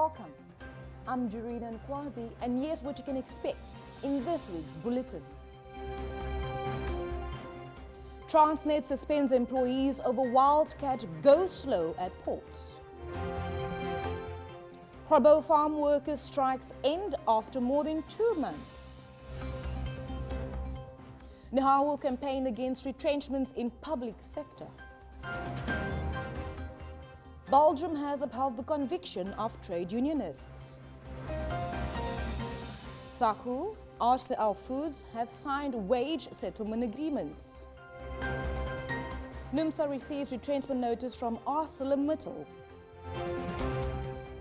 Welcome. I'm Jarina Nkwazi, and here's what you can expect in this week's bulletin. Transnet suspends employees over wildcat go-slow at ports. Grabo farm workers' strikes end after more than 2 months. Nahar will campaign against retrenchments in public sector. Belgium has upheld the conviction of trade unionists. SACU, RCL Foods have signed wage settlement agreements. NUMSA receives retrenchment notice from ArcelorMittal.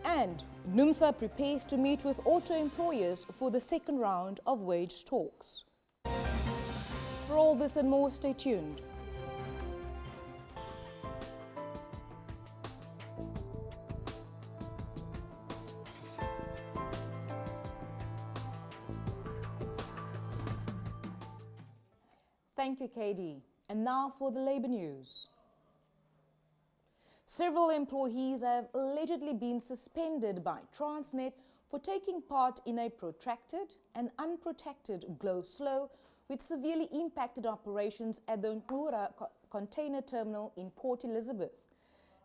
And NUMSA prepares to meet with auto employers for the second round of wage talks. For all this and more, stay tuned. Thank you, KD. And now for the labor news. Several employees have allegedly been suspended by Transnet for taking part in a protracted and unprotected go-slow which severely impacted operations at the Nkura container terminal in Port Elizabeth.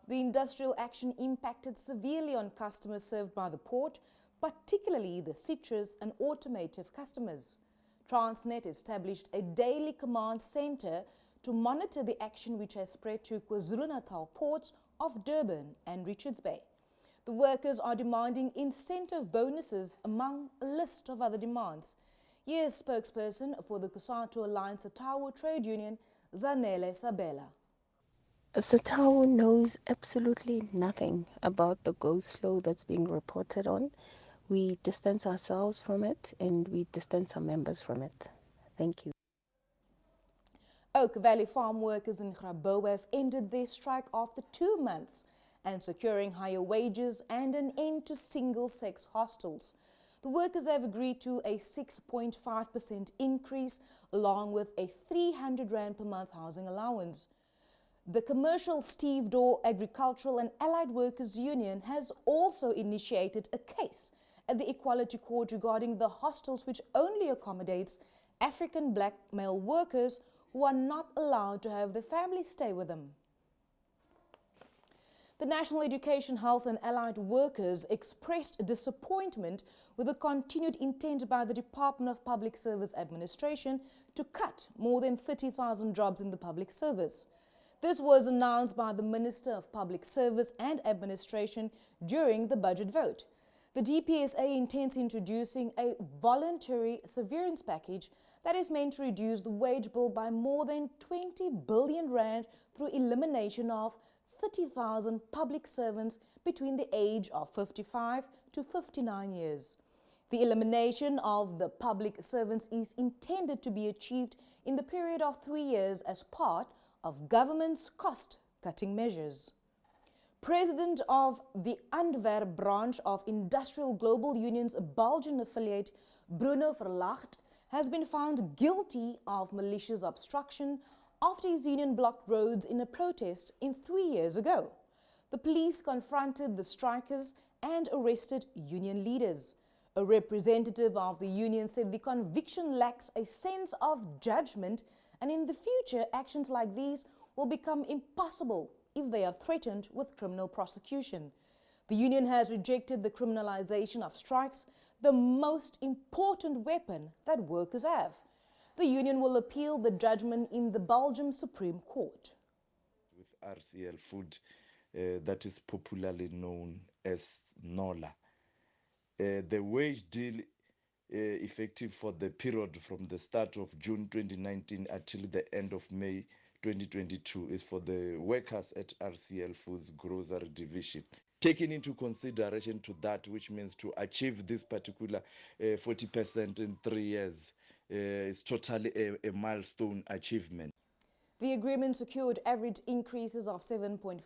The industrial action impacted severely on customers served by the port, particularly the citrus and automotive customers. Transnet established a daily command center to monitor the action which has spread to KwaZulu-Natal ports of Durban and Richards Bay. The workers are demanding incentive bonuses among a list of other demands. Here's spokesperson for the Kusatu Alliance Satawu Trade Union, Zanele Sabela. Satawu knows absolutely nothing about the go-slow that's being reported on. We distance ourselves from it and we distance our members from it. Thank you. Oak Valley farm workers in Grabo have ended their strike after 2 months and securing higher wages and an end to single-sex hostels. The workers have agreed to a 6.5% increase along with a 300 Rand per month housing allowance. The Commercial Stevedore Agricultural and Allied Workers Union has also initiated a case at the Equality Court regarding the hostels which only accommodates African black male workers who are not allowed to have their families stay with them. The National Education, Health and Allied Workers expressed disappointment with the continued intent by the Department of Public Service Administration to cut more than 30,000 jobs in the public service. This was announced by the Minister of Public Service and Administration during the budget vote. The DPSA intends introducing a voluntary severance package that is meant to reduce the wage bill by more than 20 billion Rand through elimination of 30,000 public servants between the age of 55 to 59 years. The elimination of the public servants is intended to be achieved in the period of 3 years as part of government's cost-cutting measures. President of the Antwerp branch of Industrial Global Union's Belgian affiliate, Bruno Verlacht, has been found guilty of malicious obstruction after his union blocked roads in a protest 3 years ago. The police confronted the strikers and arrested union leaders. A representative of the union said the conviction lacks a sense of judgment, and in the future actions like these will become impossible if they are threatened with criminal prosecution. The union has rejected the criminalization of strikes, the most important weapon that workers have. The union will appeal the judgment in the Belgium Supreme Court. With RCL Food, that is popularly known as NOLA. The wage deal effective for the period from the start of June 2019 until the end of May 2022 is for the workers at RCL Foods Grocery Division. Taking into consideration to that, which means to achieve this particular 40% in 3 years, is totally a milestone achievement. The agreement secured average increases of 7.5%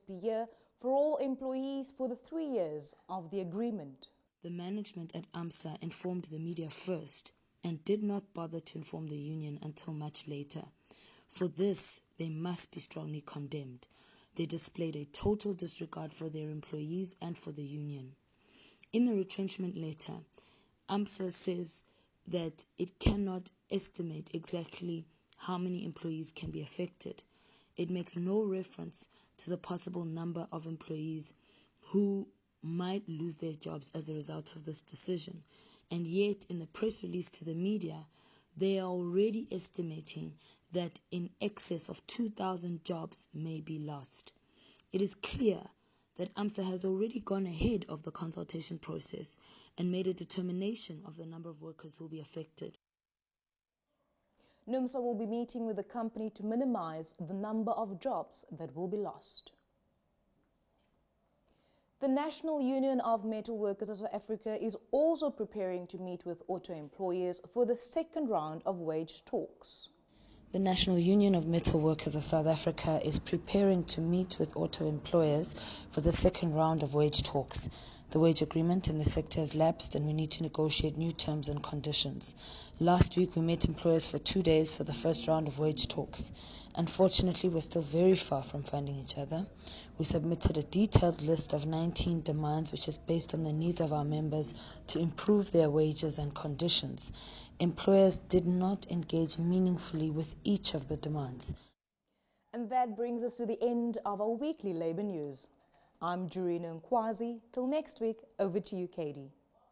per year for all employees for the 3 years of the agreement. The management at AMSA informed the media first and did not bother to inform the union until much later. For this, they must be strongly condemned. They displayed a total disregard for their employees and for the union. In the retrenchment letter, AMSA says that it cannot estimate exactly how many employees can be affected. It makes no reference to the possible number of employees who might lose their jobs as a result of this decision. And yet, in the press release to the media, they are already estimating that in excess of 2,000 jobs may be lost. It is clear that AMSA has already gone ahead of the consultation process and made a determination of the number of workers who will be affected. NUMSA will be meeting with the company to minimize the number of jobs that will be lost. The National Union of Metal Workers of South Africa is also preparing to meet with auto employers for the second round of wage talks. The National Union of Metal Workers of South Africa is preparing to meet with auto employers for the second round of wage talks. The wage agreement in the sector has lapsed and we need to negotiate new terms and conditions. Last week we met employers for 2 days for the first round of wage talks. Unfortunately, we're still very far from finding each other. We submitted a detailed list of 19 demands which is based on the needs of our members to improve their wages and conditions. Employers did not engage meaningfully with each of the demands. And that brings us to the end of our weekly labour news. I'm Jurina Nkwazi. Till next week, over to you, Katie.